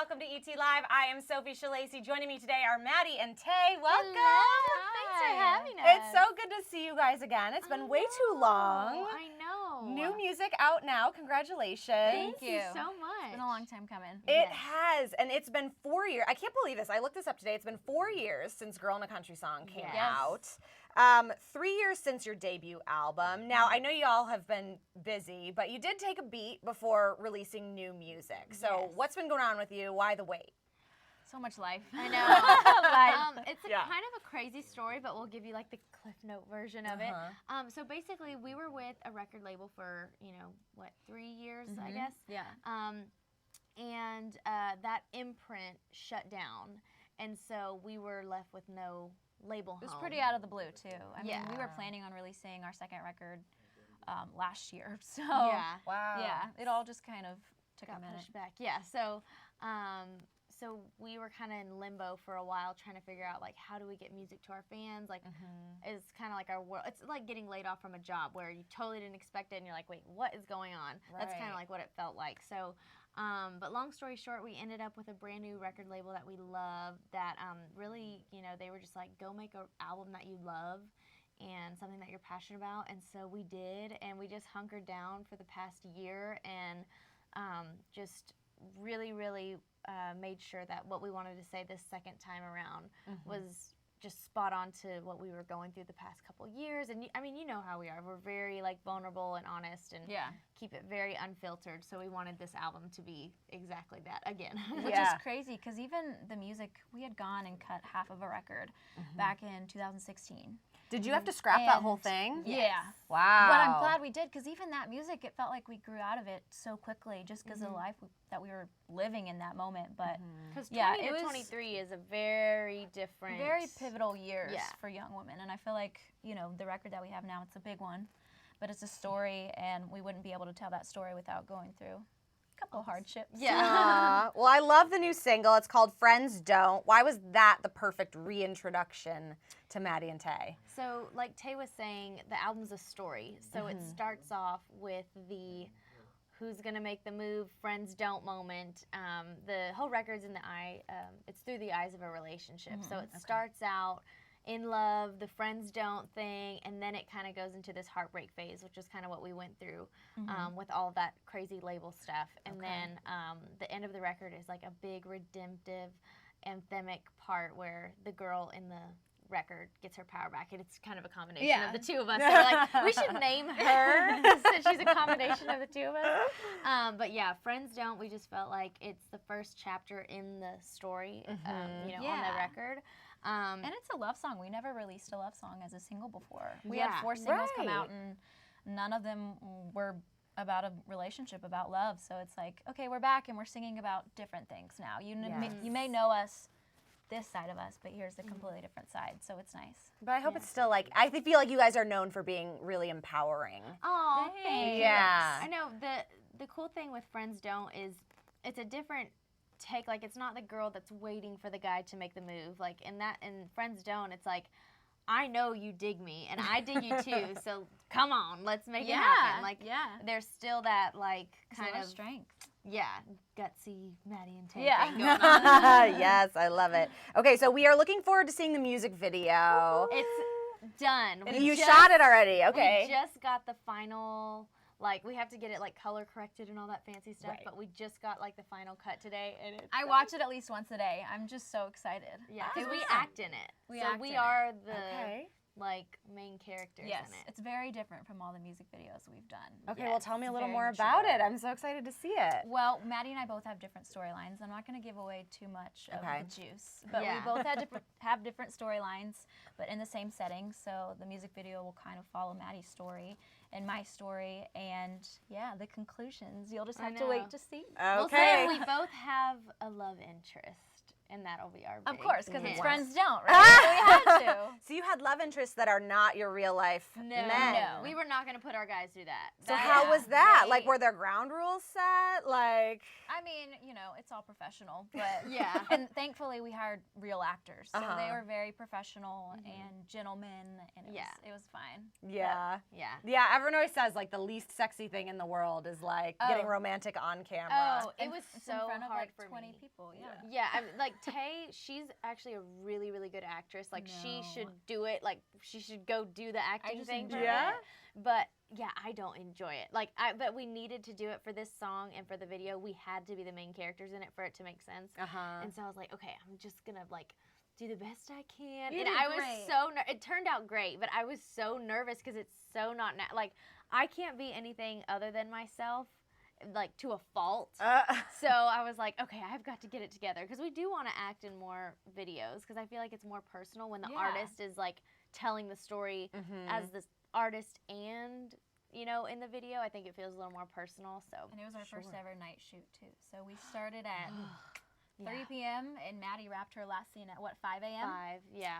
welcome to ET Live. I am Sophie Shalacy. Joining me today are Maddie and Tae. Welcome. Hello. Thanks for having us. It's so good to see you guys again. It's been way too long. I know. New music out now. Congratulations. Thank you so much. It's been a long time coming. It has, and it's been 4 years. I can't believe this. I looked this up today. It's been 4 years since Girl in a Country Song came out. 3 years since your debut album. Now, I know you all have been busy, but you did take a beat before releasing new music. So what's been going on with you? Why the wait? So much life. I know. It's kind of a crazy story, but we'll give you like the Cliff Note version of it. So basically, we were with a record label for, 3 years, I guess? Yeah. And that imprint shut down. And so we were left with no label home. It was pretty out of the blue, too. I mean, we were planning on releasing our second record last year. So, yeah, it all just kind of took a minute. Pushed back. Yeah, so we were kind of in limbo for a while trying to figure out, like, how do we get music to our fans? Like, it's kind of like our world. It's like getting laid off from a job where you totally didn't expect it, and you're like, wait, what is going on? Right. That's kind of like what it felt like. So, but long story short, we ended up with a brand new record label that we love that really, they were just like, go make an album that you love and something that you're passionate about. And so we did, and we just hunkered down for the past year and just really, really made sure that what we wanted to say this second time around was just spot on to what we were going through the past couple years. And I mean, you know how we are. We're very like vulnerable and honest and keep it very unfiltered. So we wanted this album to be exactly that again. Which is crazy because even the music, we had gone and cut half of a record back in 2016. Did you have to scrap that whole thing? Yeah. Wow. But I'm glad we did because even that music, it felt like we grew out of it so quickly just because of the life that we were living in that moment. But because 20 to 23 is a very different, very pivotal years for young women. And I feel like, the record that we have now, it's a big one, but it's a story, and we wouldn't be able to tell that story without going through a couple of hardships. Yeah. Well, I love the new single. It's called Friends Don't. Why was that the perfect reintroduction to Maddie and Tae? So, like Tae was saying, the album's a story. So it starts off with the who's gonna make the move, friends don't moment. The whole record's in the it's through the eyes of a relationship. So it starts out in love, the friends don't thing, and then it kind of goes into this heartbreak phase, which is kind of what we went through with all that crazy label stuff. And then the end of the record is like a big redemptive, anthemic part where the girl in the record gets her power back, and it's kind of a combination of the two of us. So we're like, we should name her since she's a combination of the two of us. But yeah, Friends Don't, we just felt like it's the first chapter in the story, on the record. And it's a love song. We never released a love song as a single before. We had 4 singles come out, and none of them were about a relationship, about love. So it's like, okay, we're back, and we're singing about different things now. You may know us, this side of us, but here's the completely different side, so it's nice. But I hope it's still like, I feel like you guys are known for being really empowering. Oh, thank you. Yeah. I know, the cool thing with Friends Don't is it's a different take. Like, it's not the girl that's waiting for the guy to make the move. Like, in Friends Don't, it's like, I know you dig me, and I dig you too, so come on, let's make it happen. Like, there's still that, like, kind of strength. Yeah, gutsy Maddie and Tae Yeah. thing going on. Yes, I love it. Okay, so we are looking forward to seeing the music video. It's done. You shot it already, okay. We just got the final, like, we have to get it, like, color corrected and all that fancy stuff, but we just got, like, the final cut today, and I watch it at least once a day. I'm just so excited. Yeah, because we act in it. We are the like main characters in it. It's very different from all the music videos we've done. Okay, well, tell me a little more about it. I'm so excited to see it. Well, Maddie and I both have different storylines. I'm not going to give away too much of the juice, but we both have different storylines, but in the same setting. So the music video will kind of follow Maddie's story and my story, and the conclusions. You'll just have to wait to see. Okay. We'll say we both have a love interest. and that'll be our Of big course, because hit. its friends don't, right? So we had to. So you had love interests that are not your real life men. No. We were not going to put our guys through that. So how was that? they- Like, were there ground rules set? Like, I mean, it's all professional, but Yeah. And thankfully, we hired real actors, so Uh-huh. they were very professional and gentlemen, and it was fine. yeah. Yeah. Yeah, everyone always says, like, the least sexy thing in the world is, like, getting romantic on camera. Oh, it was It's so in front of hard like for 20 me. people. Yeah. Yeah, I mean, like Tae, she's actually a really, really good actress. Like she should do it. Like she should go do the acting just thing. enjoy for it. Yeah? it. But yeah, I don't enjoy it. Like but we needed to do it for this song and for the video. We had to be the main characters in it for it to make sense. And so I was like, okay, I'm just gonna like do the best I can. You and did I was great. so it turned out great, but I was so nervous because it's so not like I can't be anything other than myself. Like to a fault. So I was like, okay, I've got to get it together because we do want to act in more videos because I feel like it's more personal when the artist is like telling the story as the artist and in the video. I think it feels a little more personal. So And it was our first ever night shoot too. So we started at 3 p.m. and Maddie wrapped her last scene at what, 5 a.m.? 5, yeah.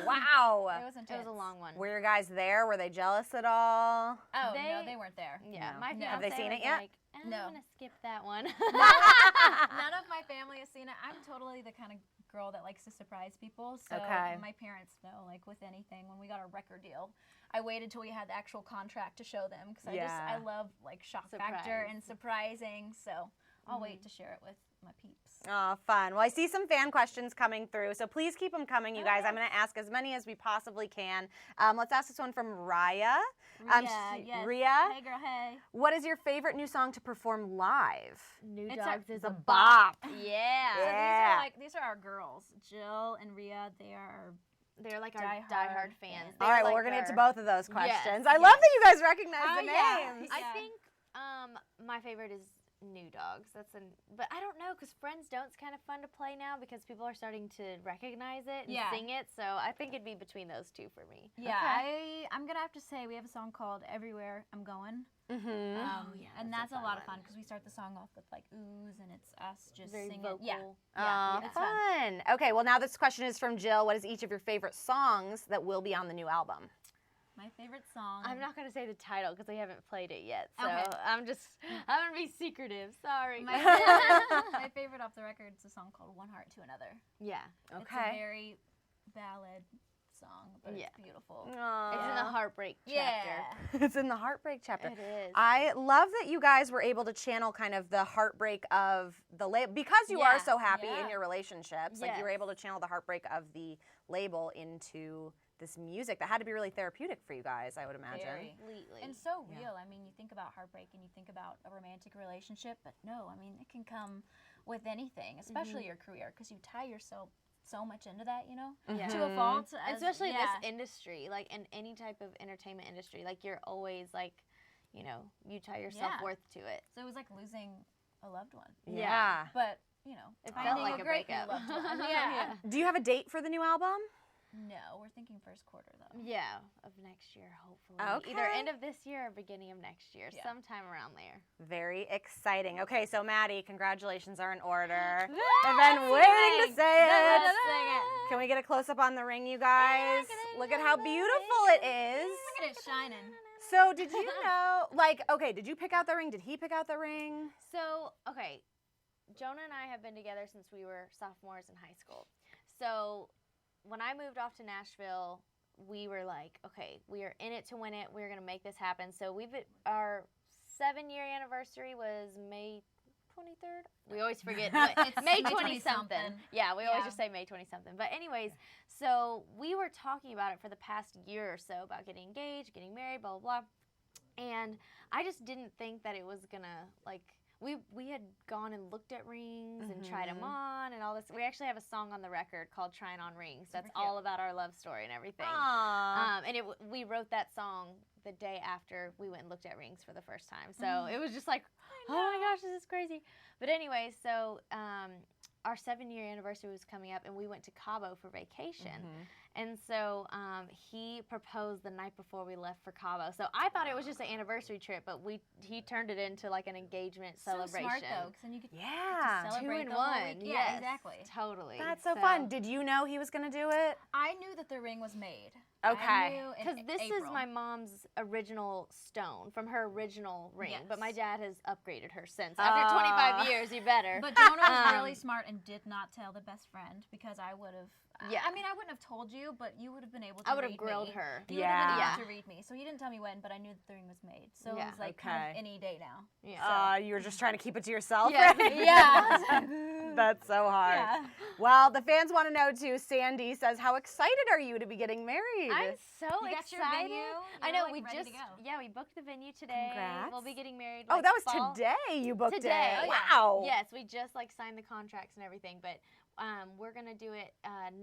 Wow. It was intense. It was a long one. Were your guys there? Were they jealous at all? Oh, no, They- they weren't there. Yeah, No. my No. fiance Have they seen was it yet? Like, I'm No. gonna skip that one. None of my family has seen it. I'm totally the kind of girl that likes to surprise people. So Okay. my parents know, like with anything, when we got a record deal, I waited till we had the actual contract to show them because I love like shock factor Surprise. and surprising. So I'll wait to share it with my peeps. Oh, fun. Well, I see some fan questions coming through, so please keep them coming, you guys. I'm going to ask as many as we possibly can. Let's ask this one from Raya. Yes. Rhea, Hey, girl, hey. what is your favorite new song to perform live? New It's Dogs is The a bop. Yeah. So Yeah. these are our girls, Jill and Rhea. They are They're like our diehard diehard fans. fans. All right, well, like we're going to get to our- both of those questions. Yes, I love that you guys recognize the yeah. names. I Yeah. think my favorite is New Dogs. But I don't know because Friends Don't's kind of fun to play now because people are starting to recognize it and Yeah. sing it. So I think it'd be between those two for me. Yeah, I'm gonna have to say we have a song called "Everywhere I'm Going," and that's a lot of fun because we start the song off with like oohs and it's us just Very singing. vocal. Yeah, it's fun. Okay, well, now this question is from Jill. What is each of your favorite songs that will be on the new album? My favorite song. I'm not gonna say the title because we haven't played it yet. So Okay. I'm gonna be secretive. Sorry. My favorite off the record is a song called "One Heart to Another." Yeah. It's a Okay. very ballad song, but Yeah. it's beautiful. It's in the heartbreak chapter. Yeah. It's in the heartbreak chapter. It is. I love that you guys were able to channel kind of the heartbreak of the label because you are Yeah, so happy in yeah. your relationships. Like you were Yes. able to channel the heartbreak of the label into this music that had to be really therapeutic for you guys, I would imagine. Very. Completely. And so real. I mean, you think about heartbreak and you think about a romantic relationship, but no, I mean, it can come with anything, especially your career, because you tie yourself so much into that, Yeah. to a fault. Especially yeah. this industry, like in any type of entertainment industry, like you're always like, you tie your Yeah. self-worth to it. So it was like losing a loved one. Yeah. But, It finding felt like a great new breakup. loved one. Yeah. Do you have a date for the new album? No, we're thinking first quarter, though. Yeah, of next year, hopefully. Okay. Either end of this year or beginning of next year, Yeah. sometime around there. Very exciting. Okay, so Maddie, congratulations are in order. I've been waiting to say it. Let's sing it. Can we get a close up on the ring, you guys? Look at how beautiful it is. Look at it shining. So did you know, did you pick out the ring? Did he pick out the ring? So, okay, Jonah and I have been together since we were sophomores in high school. So when I moved off to Nashville, we were like, okay, we are in it to win it. We're going to make this happen. So our 7-year anniversary was May 23rd. We always forget. But It's May May 20-something. 20-something. Yeah, we always Yeah. just say May 20-something. But anyways, so we were talking about it for the past year or so, about getting engaged, getting married, blah, blah, blah. And I just didn't think that it was going to, we had gone and looked at rings and tried them on and all this. We actually have a song on the record called Trying On Rings. That's all about our love story and everything. Aww. And we wrote that song the day after we went and looked at rings for the first time. So it was just like, oh my gosh, this is crazy. But anyway, so our 7-year anniversary was coming up, and we went to Cabo for vacation. And so he proposed the night before we left for Cabo. So I thought it was just an anniversary trip, but he turned it into like an engagement celebration. So smart though, because then you get to Two celebrate in the whole one. week. Yes, Yeah, exactly. Totally. That's so fun. Did you know he was going to do it? I knew that the ring was made. Okay. Because this is my mom's original stone from her original ring, but my dad has upgraded her since. After 25 years, you better. But Jonah was really smart and did not tell the best friend, because I would have. I mean, I wouldn't have told you, but you would have been able to. I would have read grilled me. her. You would have been able to read me. So he didn't tell me when, but I knew that the ring was made. So it was like kind of any day now. Yeah. You were just trying to keep it to yourself. Yeah. Right? Yeah. That's so hard. Yeah. Well, the fans want to know too. Sandy says, "How excited are you to be getting married?" I'm so You got excited. your venue? I know, You're, we ready just to go. we booked the venue today. Congrats. We'll be getting married. Oh, like, that was fall. today. You booked Today. it. Wow. Yes, we just like signed the contracts and everything, but we're gonna do it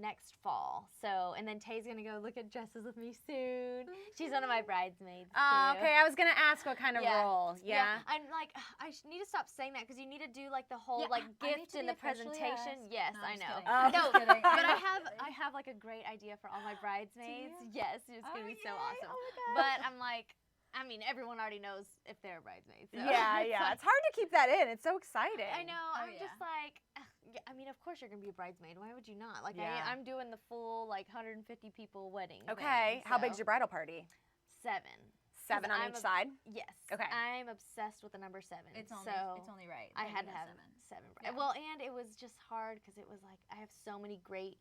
next fall. So, and then Tae's gonna go look at dresses with me soon. She's one of my bridesmaids. Too. Okay, I was gonna ask what kind of role. Yeah. I'm like, I need to stop saying that because you need to do like the whole like I need gift to in be the officially presentation. asked. Yes, No, I I'm just know. kidding. No, I'm just kidding. but I have like a great idea for all my bridesmaids. Yes, it's gonna be so awesome. But I'm like, I mean, everyone already knows if they're bridesmaids. So. Yeah. It's hard to keep that in. It's so exciting. I know. I'm just like, I mean, of course you're gonna be a bridesmaid. Why would you not? Like, I'm doing the full like 150 people wedding. Okay. How big's your bridal party? 7. 7 on each side? Yes. Okay. I'm obsessed with the number 7. It's only right. I had to have 7. Well, and it was just hard because it was like I have so many great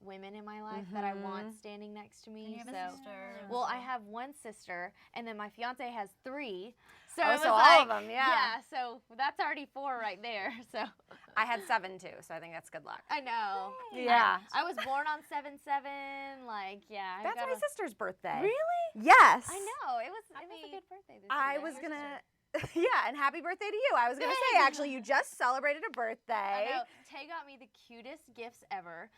women in my life that I want standing next to me. And you have a sister. Well, I have one sister, and then my fiance has 3. So Oh, it was so like, all of them, yeah. So that's already 4 right there. So I had 7 too, so I think that's good luck. I know. Yeah. I was born on 7/7. Like, yeah. That's my sister's birthday. Really? Yes. I know. It was a good birthday this year. I was gonna. Yeah, and happy birthday to you. I was gonna say, actually, you just celebrated a birthday. I know. Tay got me the cutest gifts ever.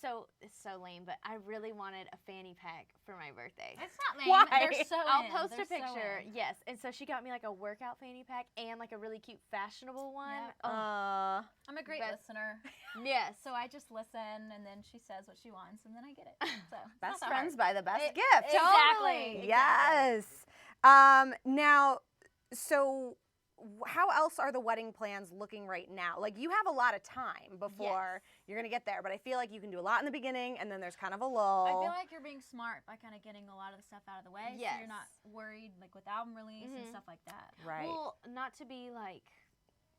So it's so lame, but I really wanted a fanny pack for my birthday. It's not lame. Why? They're so I'll in. post They're a picture. So in. Yes, and so she got me like a workout fanny pack and like a really cute fashionable one. Yep. Oh, I'm a great listener. yes. So I just listen, and then she says what she wants, and then I get it. So it's Best not that friends hard. buy the best gift. Exactly. Yes. Now, so how else are the wedding plans looking right now? Like, you have a lot of time before you're going to get there, but I feel like you can do a lot in the beginning, and then there's kind of a lull. I feel like you're being smart by kind of getting a lot of the stuff out of the way, so Yes. you're not worried, like, with album release and stuff like that. Right. Well, not to be like,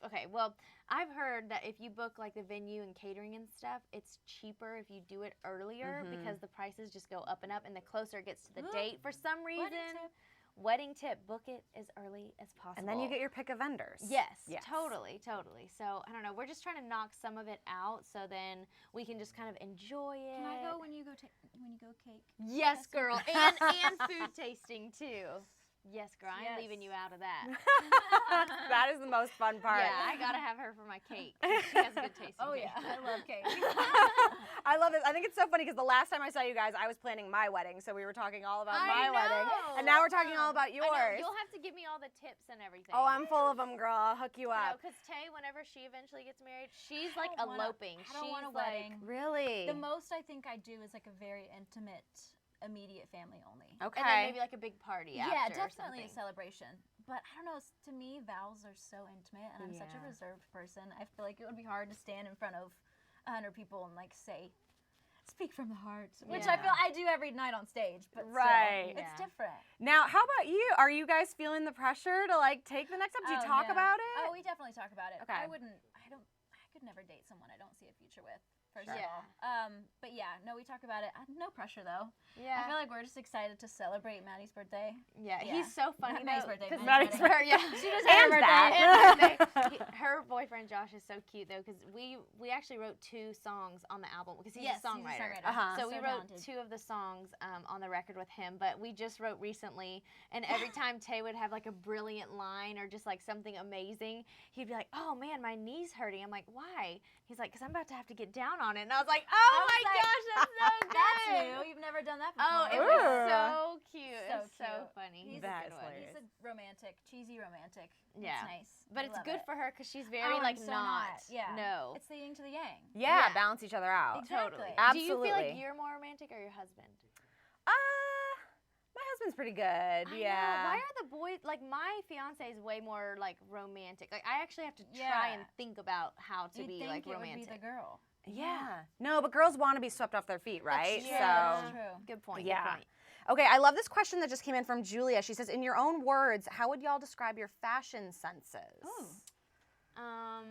okay, well, I've heard that if you book like the venue and catering and stuff, it's cheaper if you do it earlier because the prices just go up and up, and the closer it gets to the date for some reason. Wedding tip, book it as early as possible. And then you get your pick of vendors. Yes, totally. So, I don't know. We're just trying to knock some of it out so then we can just kind of enjoy it. Can I go when you go cake? Yes, girl. And food tasting, too. Yes, girl. I'm leaving you out of that. That is the most fun part. Yeah, I got to have her for my cake. She has good taste. Oh, yeah. I love cake. I love it. I think it's so funny because the last time I saw you guys, I was planning my wedding, so we were talking all about my wedding. And now we're talking all about yours. I know. You'll have to give me all the tips and everything. Oh, I'm full of them, girl. I'll hook you up. Because Tay, whenever she eventually gets married, she's like eloping. I don't want a She's like, wedding. Really? The most I think I do is like a very intimate, immediate family only. Okay. And then maybe like a big party after. Yeah, or definitely a something. celebration. But I don't know, to me, vows are so intimate, and I'm such a reserved person. I feel like it would be hard to stand in front of 100 people and like speak from the heart, which I feel I do every night on stage. But still, it's different. Now, how about you? Are you guys feeling the pressure to like take the next step? Do you talk about it? Oh, we definitely talk about it. Okay. I could never date someone I don't see a future with. First of all. But yeah, no, we talk about it. No pressure though. Yeah. I feel like we're just excited to celebrate Maddie's birthday. Yeah, he's so funny. Maddie's though, birthday. 'cause Maddie's birthday. Yeah, She does And have her that. birthday. her boyfriend Josh is so cute though, because we actually wrote 2 songs on the album because he's a songwriter. So we wrote talented. 2 of the songs on the record with him, but we just wrote recently, and every time Tay would have like a brilliant line or just like something amazing, he'd be like, "Oh man, my knee's hurting." I'm like, "Why?" He's like, "Because I'm about to have to get down on on it. And I was like, oh my gosh, that's so good. That's new. You've never done that before. Oh, it was so cute. So It's so cute. funny. He's a That's good one. hilarious. He's a romantic, cheesy romantic. Yeah. It's nice. But We it's love good it. for her because she's very Oh, like I'm so not. Yeah. No. It's the yin to the yang. Yeah, Yeah. balance each other out. Exactly. Do you feel like Absolutely. you're more romantic or your husband? My husband's pretty good. I Yeah. know. Why are the boys like my fiance is way more like romantic? Like I actually have to try and think about how to You'd be think like it romantic. would be the girl. Yeah. No, but girls want to be swept off their feet, right? true. So. That's true. Good point. Yeah. Good point. Okay, I love this question that just came in from Julia. She says, in your own words, how would y'all describe your fashion senses? How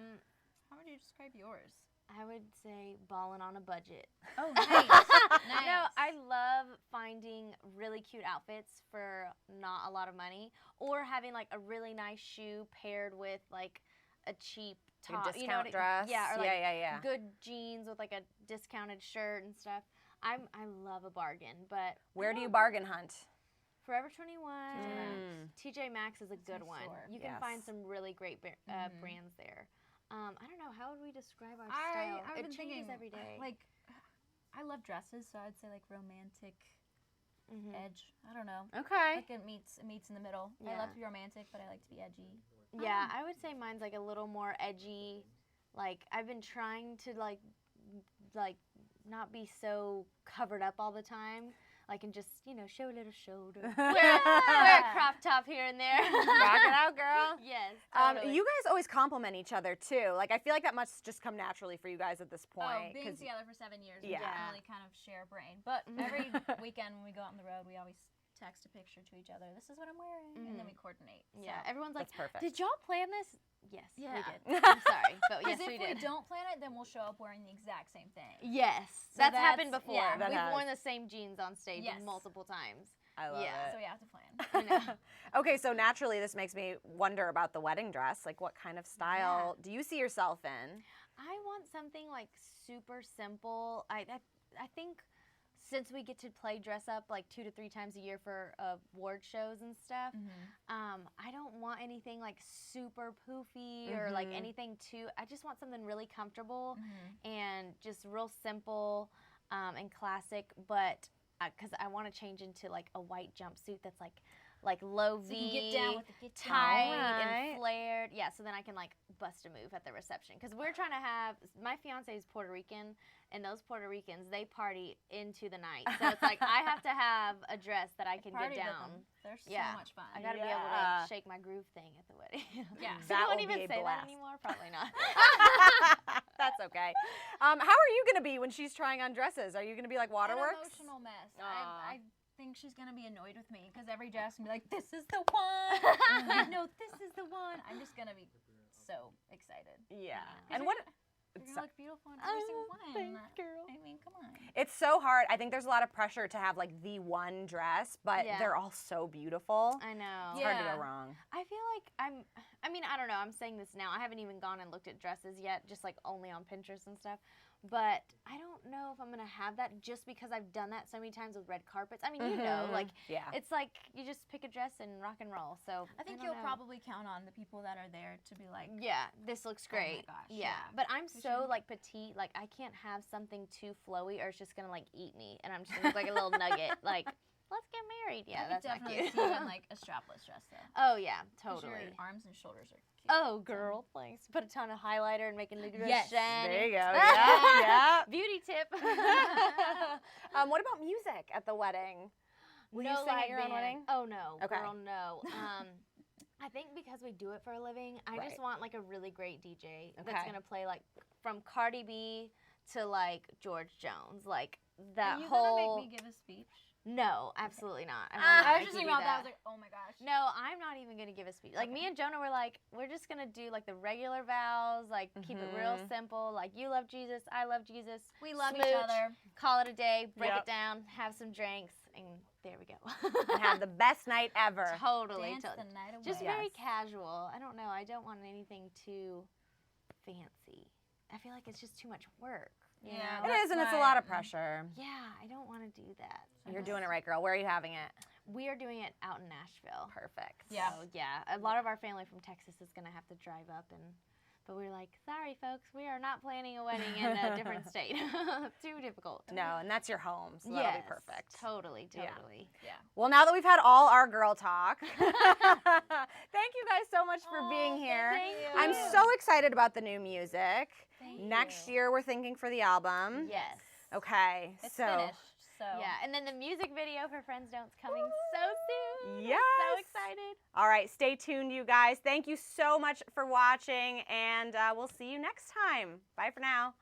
would you describe yours? I would say balling on a budget. Oh, nice. Nice. No, I love finding really cute outfits for not a lot of money, or having like a really nice shoe paired with like a cheap Like top, a discount dress. Yeah, or like yeah. good jeans with like a discounted shirt and stuff. I love a bargain, but Where do you bargain hunt? Forever 21, Mm. TJ Maxx is a good my one. store. You can Yes. find some really great brands there. I don't know, how would we describe our style? I've It been changes thinking every day. Like, I love dresses, so I'd say like romantic edge. I don't know. Okay. Like it meets in the middle. I Yeah. love to be romantic, but I like to be edgy. Yeah, I would say mine's like a little more edgy. Like I've been trying to like not be so covered up all the time. Like and just, show a little shoulder. wear a crop top here and there. Rock it out, girl. Yes. Totally. You guys always compliment each other too. Like I feel like that must just come naturally for you guys at this point. Oh, being 'cause- together for 7 years, Yeah. we definitely kind of share a brain. But every weekend when we go out on the road, we always text a picture to each other. This is what I'm wearing, and then we coordinate. Yeah, So. everyone's like, That's perfect. did y'all plan this? Yes, Yeah. we did. I'm sorry, but Because yes, if we did. don't plan it, then we'll show up wearing the exact same thing. Yes, So that's happened that's- before. yeah. That We've has. worn the same jeans on stage Yes. multiple times. I love Yeah. So it. we have to plan. I know. Okay, so naturally this makes me wonder about the wedding dress. Like what kind of style do you see yourself in? I want something like super simple. I think since we get to play dress up like 2 to 3 times a year for award shows and stuff, I don't want anything like super poofy or like anything too. I just want something really comfortable and just real simple and classic, but because I want to change into like a white jumpsuit that's like low V, So you can get down with the tight Alright. and flared. Yeah, so then I can like bust a move at the reception. Because we're trying to have, my fiance is Puerto Rican, and those Puerter Ricans, they party into the night. So it's like I have to have a dress that I can get Partied with down. them. They're so Yeah. much fun. I got to be able Yeah. to shake my groove thing at the wedding. Yeah. So That you won't will even be a say blast. that anymore? Probably not. That's okay. How are you going to be when she's trying on dresses? Are you going to be like An Waterworks? emotional mess. Aw. I think she's gonna be annoyed with me because every dress will be like, "This is the one." No, this is the one. I'm just gonna be so excited. Yeah. 'Cause And you're what? gonna- You're gonna look beautiful in every single one. Thanks, girl. I mean, come on. It's so hard. I think there's a lot of pressure to have like the one dress, but Yeah. they're all so beautiful. I know. It's hard to Yeah. go wrong. I feel like I mean, I don't know. I'm saying this now. I haven't even gone and looked at dresses yet, just like only on Pinterest and stuff. But I don't know if I'm going to have that just because I've done that so many times with red carpets. I mean, you know, like, Yeah. it's like you just pick a dress and rock and roll. So I think don't you'll know. probably count on the people that are there to be like, Yeah, this looks Oh my great. gosh, yeah. yeah. But I'm We so should- like petite, like I can't have something too flowy or it's just gonna like eat me, and I'm just gonna look like a little nugget. Like, let's get married. Yeah, I that's could not definitely cute. see you in like a strapless dress though. Oh yeah, 'Cause totally. Your arms and shoulders are cute. Oh, girl, thanks. Put a ton of highlighter and make it look real Yes. shiny. There you go. Yeah, yeah. Beauty tip. What about music at the wedding? Will you sing at your own band. wedding? Oh no, Okay. girl, no. I think because we do it for a living, I Right. just want like a really great DJ that's Okay. gonna play like from Cardi B to like George Jones, like that Are you whole. gonna make me give a speech? No, absolutely not. I, will I not was make just you thinking do about that. I that. was like, oh my gosh. No, I'm not even gonna give a speech. Like me and Jonah were like, we're just gonna do like the regular vows, like keep it real simple. Like you love Jesus, I love Jesus. We love smooch, each other. Call it a day, break Yep. it down, have some drinks, and there we go. And have the best night ever. Totally, Dance totally. the night away. Just Yes. very casual. I don't know. I don't want anything too fancy. I feel like it's just too much work. You Yeah, know? It is, and it's a That's lot of right. pressure. Yeah, I don't want to do that. You're doing it right, girl. Where are you having it? We are doing it out in Nashville. Perfect. Yeah. So, yeah, a lot of our family from Texas is going to have to drive up, and But we were like, sorry, folks, we are not planning a wedding in a different state. Too difficult. No, and that's your home, so that'll be perfect. Totally. Yeah. Well, now that we've had all our girl talk, thank you guys so much for being here. Thank you. I'm so excited about the new music. Next year, we're thinking for the album. Yes. Okay, It's finished. So Yeah, and then the music video for Friends Don't's coming so soon. Yes. So excited. All right, stay tuned, you guys. Thank you so much for watching, and we'll see you next time. Bye for now.